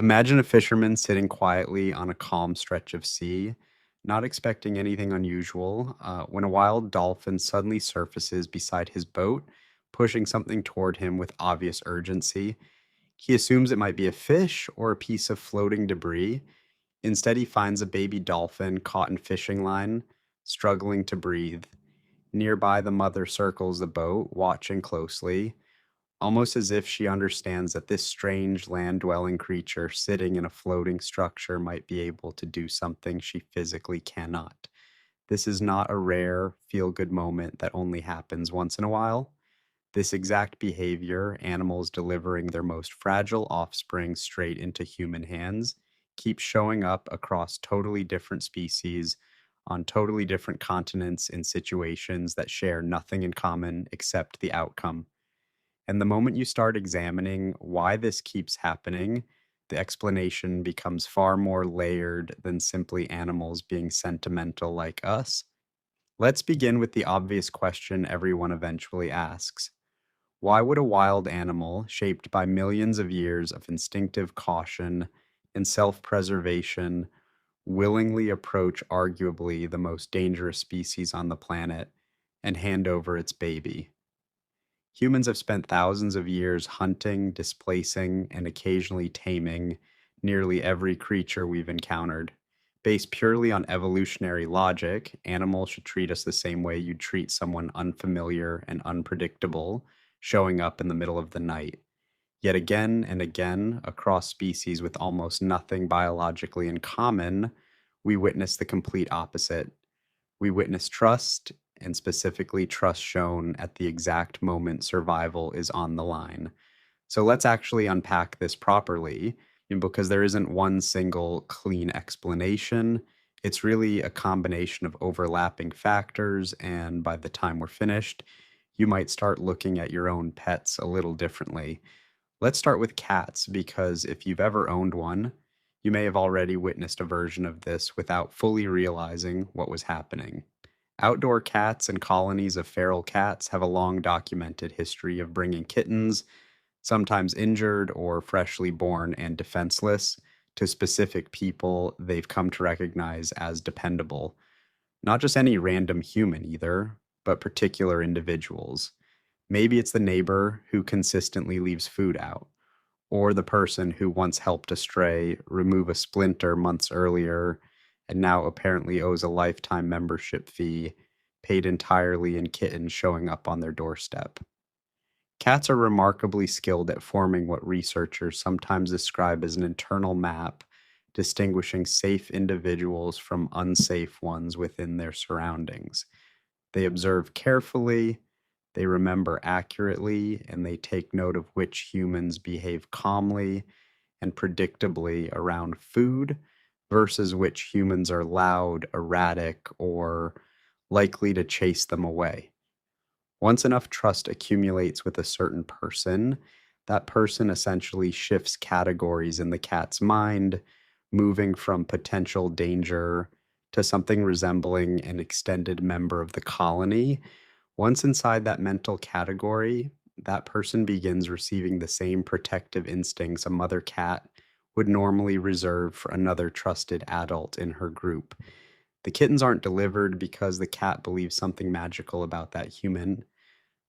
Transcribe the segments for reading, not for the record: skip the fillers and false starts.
Imagine a fisherman sitting quietly on a calm stretch of sea, not expecting anything unusual, when a wild dolphin suddenly surfaces beside his boat, pushing something toward him with obvious urgency. He assumes it might be a fish or a piece of floating debris. Instead, he finds a baby dolphin caught in fishing line, struggling to breathe. Nearby, the mother circles the boat, watching closely, almost as if she understands that this strange land dwelling creature sitting in a floating structure might be able to do something she physically cannot. This is not a rare, feel good moment that only happens once in a while. This exact behavior, animals delivering their most fragile offspring straight into human hands, keeps showing up across totally different species, on totally different continents, in situations that share nothing in common except the outcome. And the moment you start examining why this keeps happening, the explanation becomes far more layered than simply animals being sentimental like us. Let's begin with the obvious question everyone eventually asks. Why would a wild animal, shaped by millions of years of instinctive caution and self preservation, willingly approach arguably the most dangerous species on the planet and hand over its baby? Humans have spent thousands of years hunting, displacing, and occasionally taming nearly every creature we've encountered. Based purely on evolutionary logic, animals should treat us the same way you'd treat someone unfamiliar and unpredictable showing up in the middle of the night. Yet again and again, across species with almost nothing biologically in common, we witness the complete opposite. We witness trust, and specifically trust shown at the exact moment survival is on the line. So let's actually unpack this properly, because there isn't one single clean explanation. It's really a combination of overlapping factors, and by the time we're finished, you might start looking at your own pets a little differently. Let's start with cats, because if you've ever owned one, you may have already witnessed a version of this without fully realizing what was happening. Outdoor cats and colonies of feral cats have a long documented history of bringing kittens, sometimes injured or freshly born and defenseless, to specific people they've come to recognize as dependable. Not just any random human either, but particular individuals. Maybe it's the neighbor who consistently leaves food out, or the person who once helped a stray remove a splinter months earlier and now apparently owes a lifetime membership fee paid entirely in kittens showing up on their doorstep. Cats are remarkably skilled at forming what researchers sometimes describe as an internal map, distinguishing safe individuals from unsafe ones within their surroundings. They observe carefully, they remember accurately, and they take note of which humans behave calmly and predictably around food versus which humans are loud, erratic, or likely to chase them away. Once enough trust accumulates with a certain person, that person essentially shifts categories in the cat's mind, moving from potential danger to something resembling an extended member of the colony. Once inside that mental category, that person begins receiving the same protective instincts a mother cat would normally reserve for another trusted adult in her group. The kittens aren't delivered because the cat believes something magical about that human.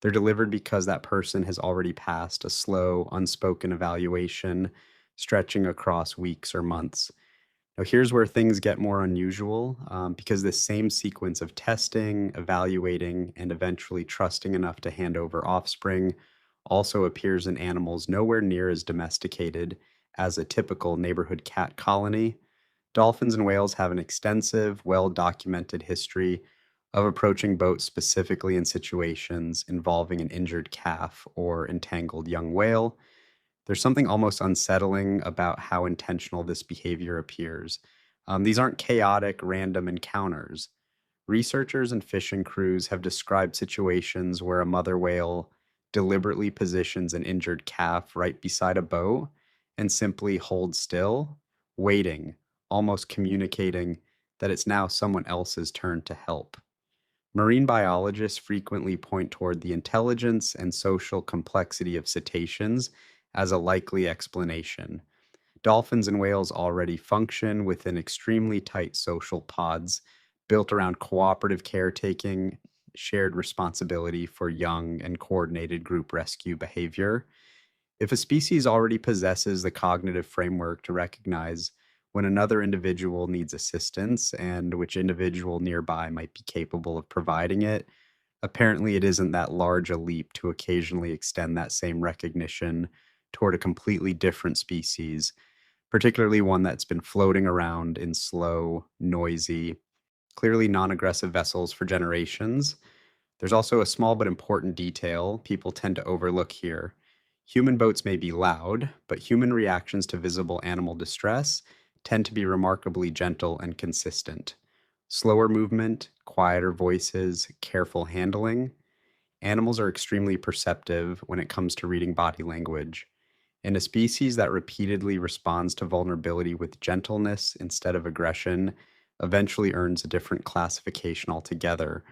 They're delivered because that person has already passed a slow, unspoken evaluation stretching across weeks or months. Now, here's where things get more unusual, because this same sequence of testing, evaluating, and eventually trusting enough to hand over offspring also appears in animals nowhere near as domesticated as a typical neighborhood cat colony. Dolphins and whales have an extensive, well documented history of approaching boats specifically in situations involving an injured calf or entangled young whale. There's something almost unsettling about how intentional this behavior appears. These aren't chaotic, random encounters. Researchers and fishing crews have described situations where a mother whale deliberately positions an injured calf right beside a boat and simply holds still, waiting, almost communicating that it's now someone else's turn to help. Marine biologists frequently point toward the intelligence and social complexity of cetaceans as a likely explanation. Dolphins and whales already function within extremely tight social pods built around cooperative caretaking, shared responsibility for young, and coordinated group rescue behavior. If a species already possesses the cognitive framework to recognize when another individual needs assistance and which individual nearby might be capable of providing it, apparently it isn't that large a leap to occasionally extend that same recognition toward a completely different species, particularly one that's been floating around in slow, noisy, clearly non aggressive vessels for generations. There's also a small but important detail people tend to overlook here. Human boats may be loud, but human reactions to visible animal distress tend to be remarkably gentle and consistent. Slower movement, quieter voices, careful handling. Animals are extremely perceptive when it comes to reading body language. And a species that repeatedly responds to vulnerability with gentleness instead of aggression eventually earns a different classification altogether.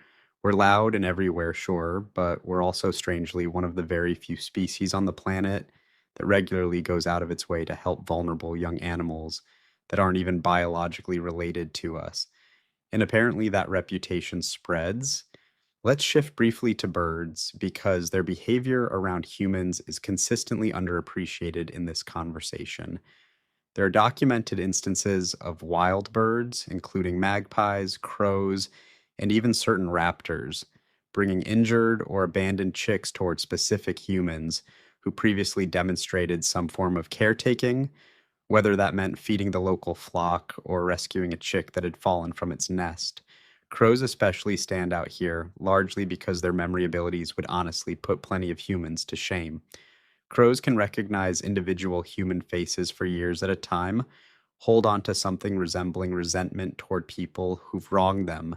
We're loud and everywhere, sure, but we're also strangely one of the very few species on the planet that regularly goes out of its way to help vulnerable young animals that aren't even biologically related to us. And apparently that reputation spreads. Let's shift briefly to birds because their behavior around humans is consistently underappreciated in this conversation. There are documented instances of wild birds, including magpies, crows, and even certain raptors, bringing injured or abandoned chicks toward specific humans who previously demonstrated some form of caretaking, whether that meant feeding the local flock or rescuing a chick that had fallen from its nest. Crows especially stand out here, largely because their memory abilities would honestly put plenty of humans to shame. Crows can recognize individual human faces for years at a time, hold on to something resembling resentment toward people who've wronged them,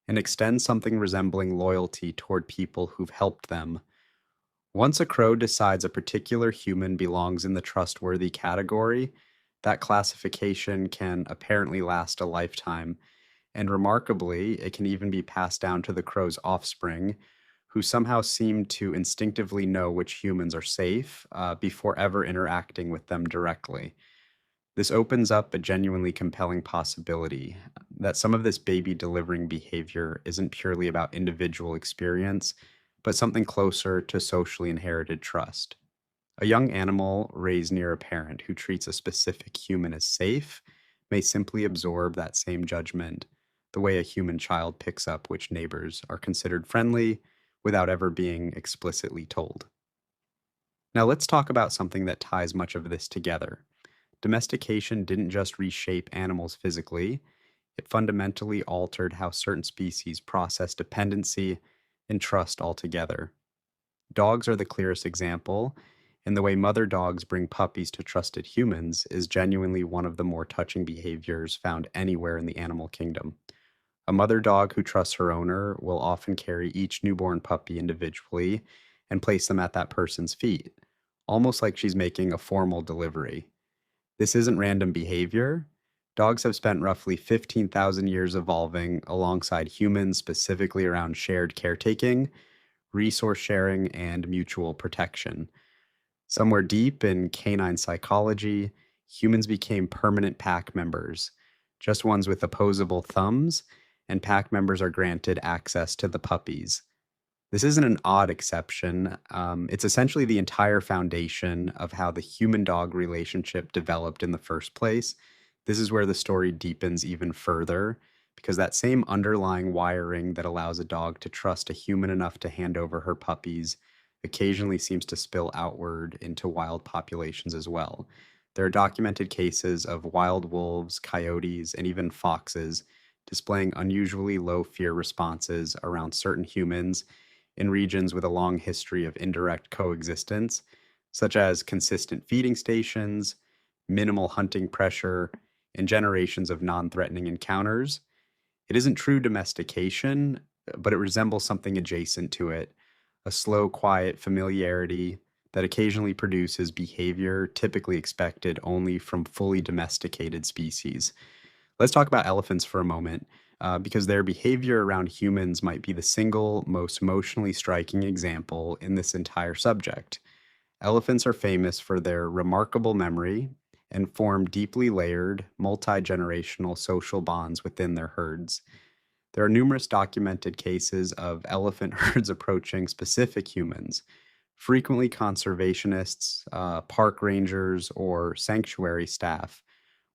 and extend something resembling loyalty toward people who've helped them. Once a crow decides a particular human belongs in the trustworthy category, that classification can apparently last a lifetime, and remarkably, it can even be passed down to the crow's offspring, who somehow seem to instinctively know which humans are safe before ever interacting with them directly. This opens up a genuinely compelling possibility that some of this baby delivering behavior isn't purely about individual experience, but something closer to socially inherited trust. A young animal raised near a parent who treats a specific human as safe may simply absorb that same judgment the way a human child picks up which neighbors are considered friendly without ever being explicitly told. Now, let's talk about something that ties much of this together. Domestication didn't just reshape animals physically, it fundamentally altered how certain species process dependency and trust altogether. Dogs are the clearest example, and the way mother dogs bring puppies to trusted humans is genuinely one of the more touching behaviors found anywhere in the animal kingdom. A mother dog who trusts her owner will often carry each newborn puppy individually and place them at that person's feet, almost like she's making a formal delivery. This isn't random behavior. Dogs have spent roughly 15,000 years evolving alongside humans, specifically around shared caretaking, resource sharing, and mutual protection. Somewhere deep in canine psychology, humans became permanent pack members, just ones with opposable thumbs, and pack members are granted access to the puppies. This isn't an odd exception. It's essentially the entire foundation of how the human dog relationship developed in the first place. This is where the story deepens even further because that same underlying wiring that allows a dog to trust a human enough to hand over her puppies occasionally seems to spill outward into wild populations as well. There are documented cases of wild wolves, coyotes, and even foxes displaying unusually low fear responses around certain humans in regions with a long history of indirect coexistence, such as consistent feeding stations, minimal hunting pressure, and generations of non threatening encounters. It isn't true domestication, but it resembles something adjacent to it, a slow, quiet familiarity that occasionally produces behavior typically expected only from fully domesticated species. Let's talk about elephants for a moment, because their behavior around humans might be the single most emotionally striking example in this entire subject. Elephants are famous for their remarkable memory and form deeply layered, multi generational social bonds within their herds. There are numerous documented cases of elephant herds approaching specific humans, frequently conservationists, park rangers, or sanctuary staff,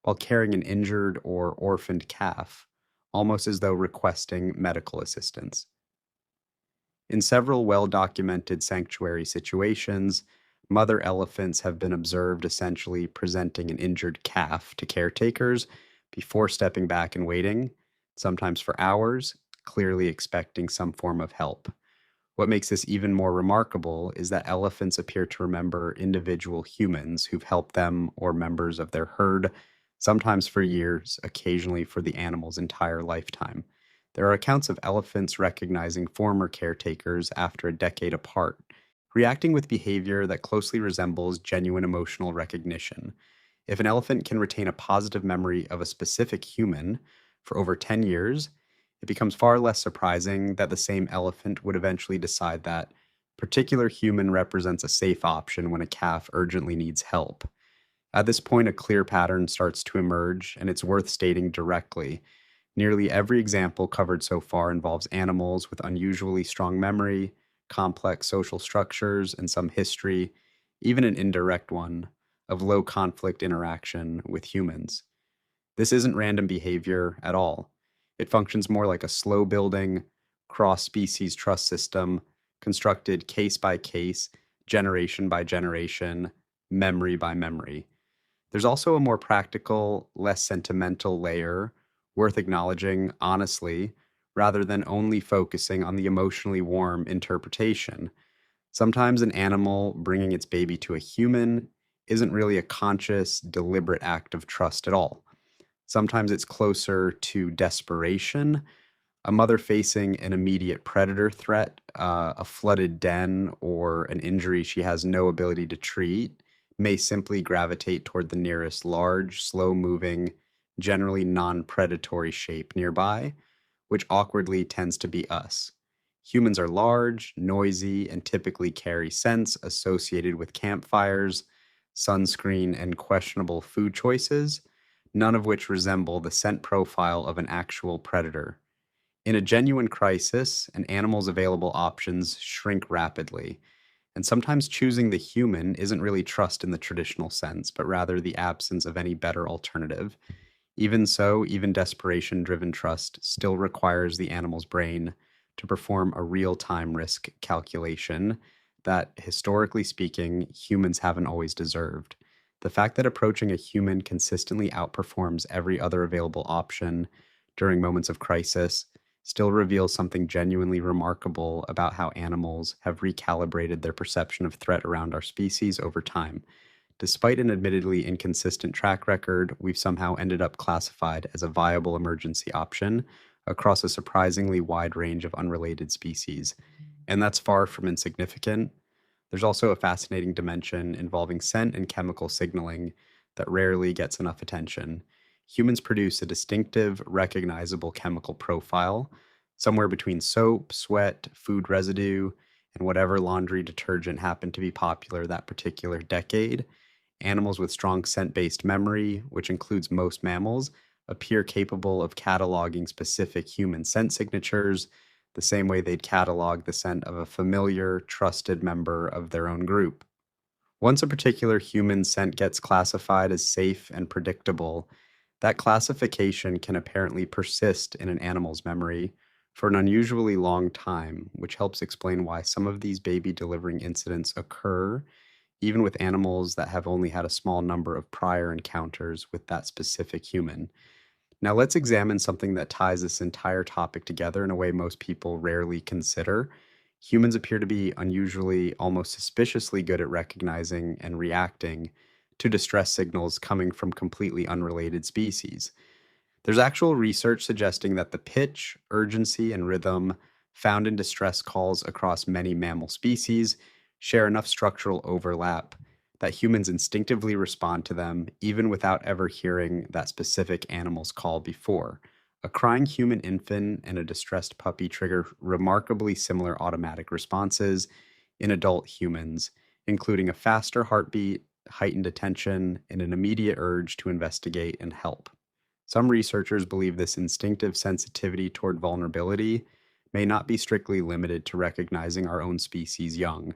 while carrying an injured or orphaned calf, almost as though requesting medical assistance. In several well documented sanctuary situations, mother elephants have been observed essentially presenting an injured calf to caretakers before stepping back and waiting, sometimes for hours, clearly expecting some form of help. What makes this even more remarkable is that elephants appear to remember individual humans who've helped them or members of their herd, sometimes for years, occasionally for the animal's entire lifetime. There are accounts of elephants recognizing former caretakers after a decade apart, reacting with behavior that closely resembles genuine emotional recognition. If an elephant can retain a positive memory of a specific human for over 10 years, it becomes far less surprising that the same elephant would eventually decide that particular human represents a safe option when a calf urgently needs help. At this point, a clear pattern starts to emerge, and it's worth stating directly. Nearly every example covered so far involves animals with unusually strong memory, complex social structures, and some history, even an indirect one, of low conflict interaction with humans. This isn't random behavior at all. It functions more like a slow building, cross species trust system constructed case by case, generation by generation, memory by memory. There's also a more practical, less sentimental layer worth acknowledging honestly, rather than only focusing on the emotionally warm interpretation. Sometimes an animal bringing its baby to a human isn't really a conscious, deliberate act of trust at all. Sometimes it's closer to desperation, a mother facing an immediate predator threat, a flooded den, or an injury she has no ability to treat, may simply gravitate toward the nearest large, slow moving, generally non predatory shape nearby, which awkwardly tends to be us. Humans are large, noisy, and typically carry scents associated with campfires, sunscreen, and questionable food choices, none of which resemble the scent profile of an actual predator. In a genuine crisis, an animal's available options shrink rapidly, and sometimes choosing the human isn't really trust in the traditional sense, but rather the absence of any better alternative. Even so, even desperation driven trust still requires the animal's brain to perform a real time risk calculation that, historically speaking, humans haven't always deserved. The fact that approaching a human consistently outperforms every other available option during moments of crisis still reveals something genuinely remarkable about how animals have recalibrated their perception of threat around our species over time. Despite an admittedly inconsistent track record, we've somehow ended up classified as a viable emergency option across a surprisingly wide range of unrelated species. And that's far from insignificant. There's also a fascinating dimension involving scent and chemical signaling that rarely gets enough attention. Humans produce a distinctive, recognizable chemical profile, somewhere between soap, sweat, food residue, and whatever laundry detergent happened to be popular that particular decade. Animals with strong scent based memory, which includes most mammals, appear capable of cataloging specific human scent signatures the same way they'd catalog the scent of a familiar, trusted member of their own group. Once a particular human scent gets classified as safe and predictable, that classification can apparently persist in an animal's memory for an unusually long time, which helps explain why some of these baby delivering incidents occur even with animals that have only had a small number of prior encounters with that specific human. Now, let's examine something that ties this entire topic together in a way most people rarely consider. Humans appear to be unusually, almost suspiciously good at recognizing and reacting to distress signals coming from completely unrelated species. There's actual research suggesting that the pitch, urgency, and rhythm found in distress calls across many mammal species share enough structural overlap that humans instinctively respond to them even without ever hearing that specific animal's call before. A crying human infant and a distressed puppy trigger remarkably similar automatic responses in adult humans, including a faster heartbeat, heightened attention, and an immediate urge to investigate and help. Some researchers believe this instinctive sensitivity toward vulnerability may not be strictly limited to recognizing our own species young.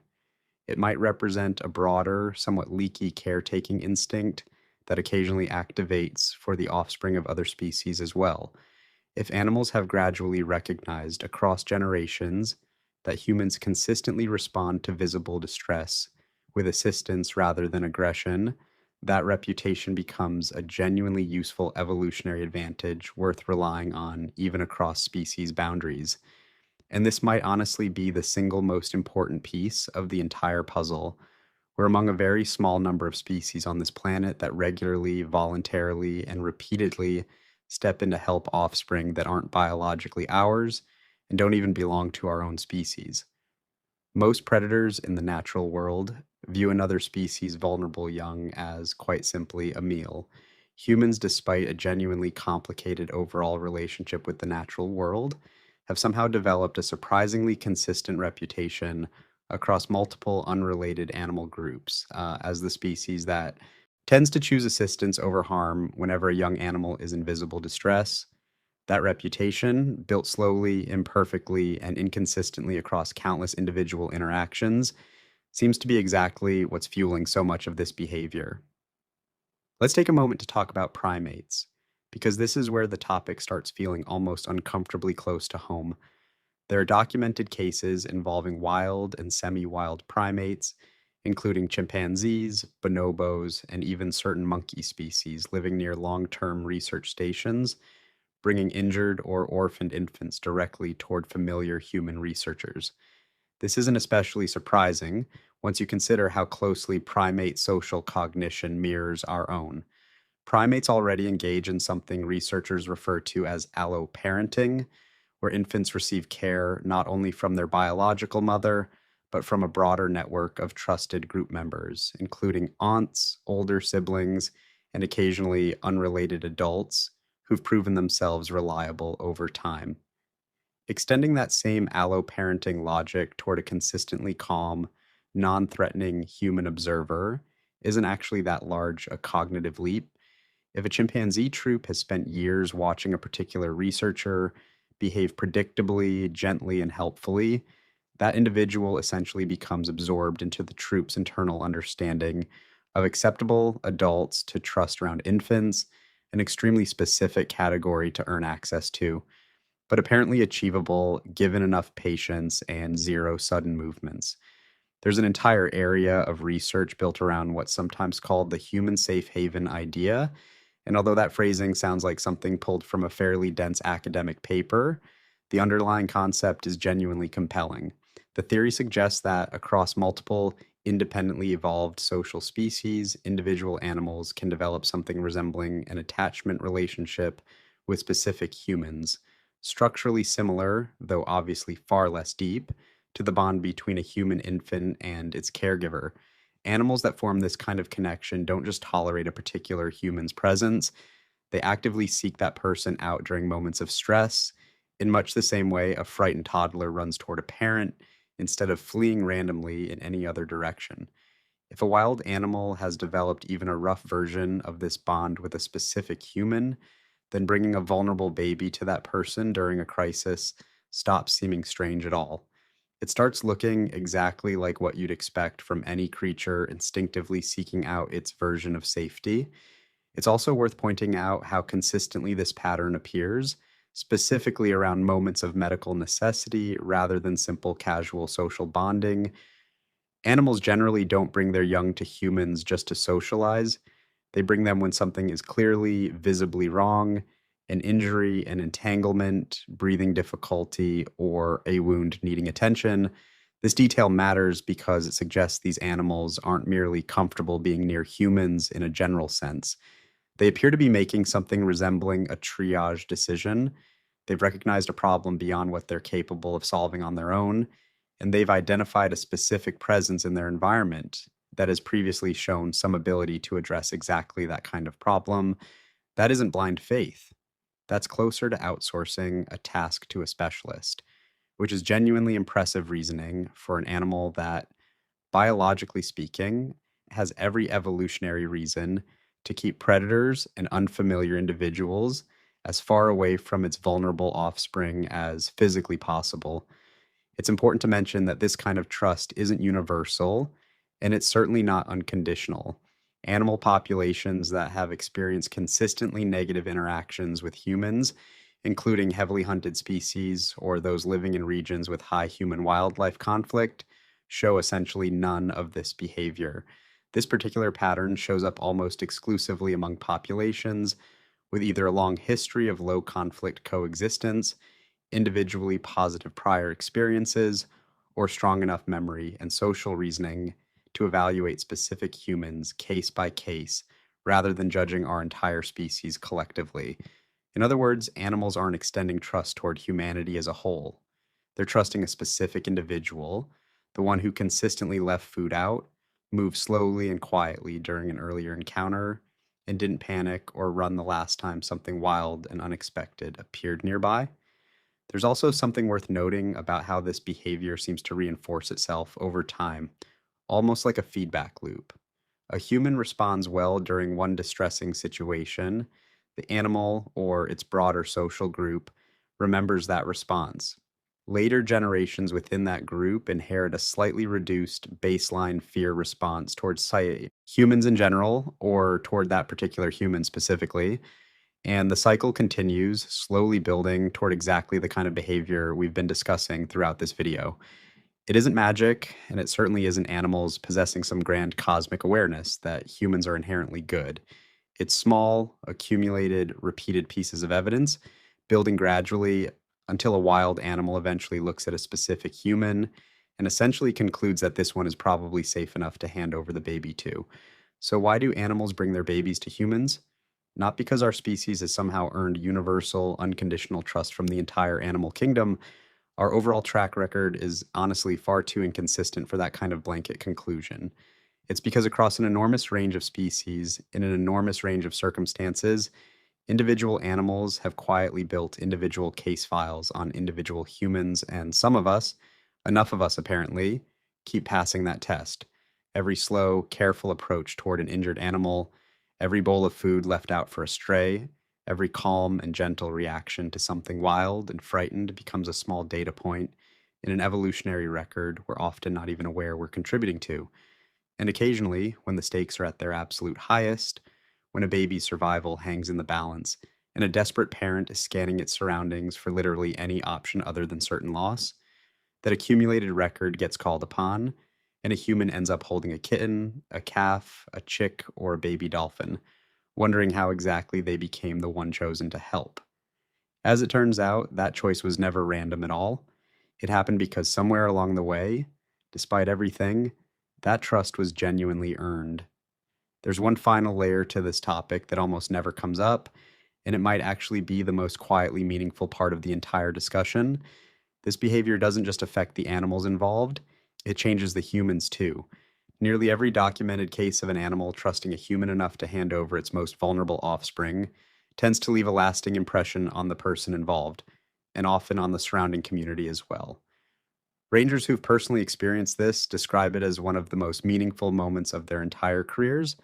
It might represent a broader, somewhat leaky caretaking instinct that occasionally activates for the offspring of other species as well. If animals have gradually recognized across generations that humans consistently respond to visible distress with assistance rather than aggression, that reputation becomes a genuinely useful evolutionary advantage worth relying on even across species boundaries. And this might honestly be the single most important piece of the entire puzzle. We're among a very small number of species on this planet that regularly, voluntarily, and repeatedly step in to help offspring that aren't biologically ours and don't even belong to our own species. Most predators in the natural world view another species' vulnerable young as quite simply a meal. Humans, despite a genuinely complicated overall relationship with the natural world, have somehow developed a surprisingly consistent reputation across multiple unrelated animal groups as the species that tends to choose assistance over harm whenever a young animal is in visible distress. That reputation, built slowly, imperfectly, and inconsistently across countless individual interactions, seems to be exactly what's fueling so much of this behavior. Let's take a moment to talk about primates, because this is where the topic starts feeling almost uncomfortably close to home. There are documented cases involving wild and semi wild primates, including chimpanzees, bonobos, and even certain monkey species living near long term research stations, bringing injured or orphaned infants directly toward familiar human researchers. This isn't especially surprising once you consider how closely primate social cognition mirrors our own. Primates already engage in something researchers refer to as alloparenting, where infants receive care not only from their biological mother, but from a broader network of trusted group members, including aunts, older siblings, and occasionally unrelated adults who've proven themselves reliable over time. Extending that same alloparenting logic toward a consistently calm, non threatening human observer isn't actually that large a cognitive leap. If a chimpanzee troop has spent years watching a particular researcher behave predictably, gently, and helpfully, that individual essentially becomes absorbed into the troop's internal understanding of acceptable adults to trust around infants, an extremely specific category to earn access to, but apparently achievable given enough patience and zero sudden movements. There's an entire area of research built around what's sometimes called the human safe haven idea. And although that phrasing sounds like something pulled from a fairly dense academic paper, the underlying concept is genuinely compelling. The theory suggests that across multiple independently evolved social species, individual animals can develop something resembling an attachment relationship with specific humans, structurally similar, though obviously far less deep, to the bond between a human infant and its caregiver. Animals that form this kind of connection don't just tolerate a particular human's presence, they actively seek that person out during moments of stress, in much the same way a frightened toddler runs toward a parent instead of fleeing randomly in any other direction. If a wild animal has developed even a rough version of this bond with a specific human, then bringing a vulnerable baby to that person during a crisis stops seeming strange at all. It starts looking exactly like what you'd expect from any creature instinctively seeking out its version of safety. It's also worth pointing out how consistently this pattern appears, specifically around moments of medical necessity rather than simple casual social bonding. Animals generally don't bring their young to humans just to socialize. They bring them when something is clearly, visibly wrong, an injury, an entanglement, breathing difficulty, or a wound needing attention. This detail matters because it suggests these animals aren't merely comfortable being near humans in a general sense. They appear to be making something resembling a triage decision. They've recognized a problem beyond what they're capable of solving on their own, and they've identified a specific presence in their environment that has previously shown some ability to address exactly that kind of problem. That isn't blind faith. That's closer to outsourcing a task to a specialist, which is genuinely impressive reasoning for an animal that, biologically speaking, has every evolutionary reason to keep predators and unfamiliar individuals as far away from its vulnerable offspring as physically possible. It's important to mention that this kind of trust isn't universal, and it's certainly not unconditional. Animal populations that have experienced consistently negative interactions with humans, including heavily hunted species or those living in regions with high human wildlife conflict, show essentially none of this behavior. This particular pattern shows up almost exclusively among populations with either a long history of low conflict coexistence, individually positive prior experiences, or strong enough memory and social reasoning to evaluate specific humans case by case rather than judging our entire species collectively. In other words, animals aren't extending trust toward humanity as a whole. They're trusting a specific individual, the one who consistently left food out, moved slowly and quietly during an earlier encounter, and didn't panic or run the last time something wild and unexpected appeared nearby. There's also something worth noting about how this behavior seems to reinforce itself over time, almost like a feedback loop. A human responds well during one distressing situation, the animal or its broader social group remembers that response. Later generations within that group inherit a slightly reduced baseline fear response towards humans in general, or toward that particular human specifically, and the cycle continues, slowly building toward exactly the kind of behavior we've been discussing throughout this video. It isn't magic, and it certainly isn't animals possessing some grand cosmic awareness that humans are inherently good. It's small, accumulated, repeated pieces of evidence, building gradually until a wild animal eventually looks at a specific human and essentially concludes that this one is probably safe enough to hand over the baby to. So, why do animals bring their babies to humans? Not because our species has somehow earned universal, unconditional trust from the entire animal kingdom. Our overall track record is honestly far too inconsistent for that kind of blanket conclusion. It's because across an enormous range of species, in an enormous range of circumstances, individual animals have quietly built individual case files on individual humans, and some of us, enough of us apparently, keep passing that test. Every slow, careful approach toward an injured animal, every bowl of food left out for a stray, every calm and gentle reaction to something wild and frightened becomes a small data point in an evolutionary record we're often not even aware we're contributing to. And occasionally, when the stakes are at their absolute highest, when a baby's survival hangs in the balance, and a desperate parent is scanning its surroundings for literally any option other than certain loss, that accumulated record gets called upon, and a human ends up holding a kitten, a calf, a chick, or a baby dolphin, wondering how exactly they became the one chosen to help. As it turns out, that choice was never random at all. It happened because somewhere along the way, despite everything, that trust was genuinely earned. There's one final layer to this topic that almost never comes up, and it might actually be the most quietly meaningful part of the entire discussion. This behavior doesn't just affect the animals involved, it changes the humans too. Nearly every documented case of an animal trusting a human enough to hand over its most vulnerable offspring tends to leave a lasting impression on the person involved, and often on the surrounding community as well. Rangers who've personally experienced this describe it as one of the most meaningful moments of their entire careers,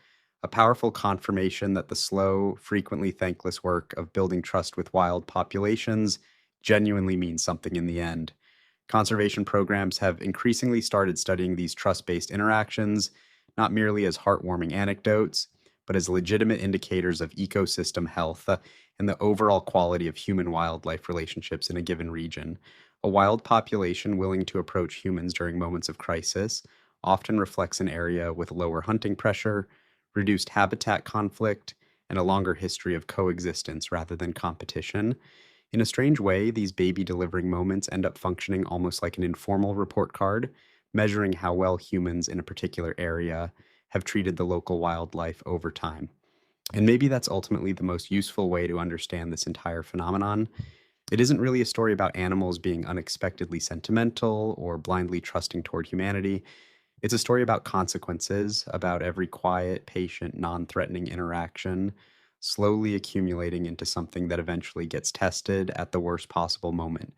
a powerful confirmation that the slow, frequently thankless work of building trust with wild populations genuinely means something in the end. Conservation programs have increasingly started studying these trust based interactions, not merely as heartwarming anecdotes, but as legitimate indicators of ecosystem health and the overall quality of human wildlife relationships in a given region. A wild population willing to approach humans during moments of crisis often reflects an area with lower hunting pressure, reduced habitat conflict, and a longer history of coexistence rather than competition. In a strange way, these baby delivering moments end up functioning almost like an informal report card, measuring how well humans in a particular area have treated the local wildlife over time. And maybe that's ultimately the most useful way to understand this entire phenomenon. It isn't really a story about animals being unexpectedly sentimental or blindly trusting toward humanity. It's a story about consequences, about every quiet, patient, non threatening interaction slowly accumulating into something that eventually gets tested at the worst possible moment,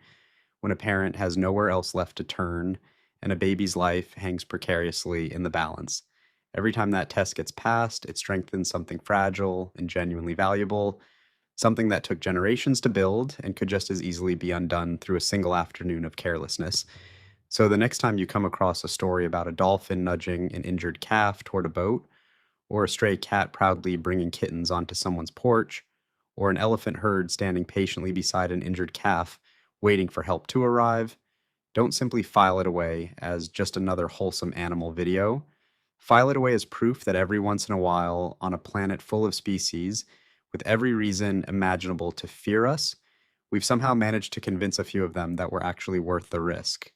when a parent has nowhere else left to turn and a baby's life hangs precariously in the balance. Every time that test gets passed, it strengthens something fragile and genuinely valuable, something that took generations to build and could just as easily be undone through a single afternoon of carelessness. So the next time you come across a story about a dolphin nudging an injured calf toward a boat, or a stray cat proudly bringing kittens onto someone's porch, or an elephant herd standing patiently beside an injured calf, waiting for help to arrive, don't simply file it away as just another wholesome animal video. File it away as proof that every once in a while, on a planet full of species, with every reason imaginable to fear us, we've somehow managed to convince a few of them that we're actually worth the risk.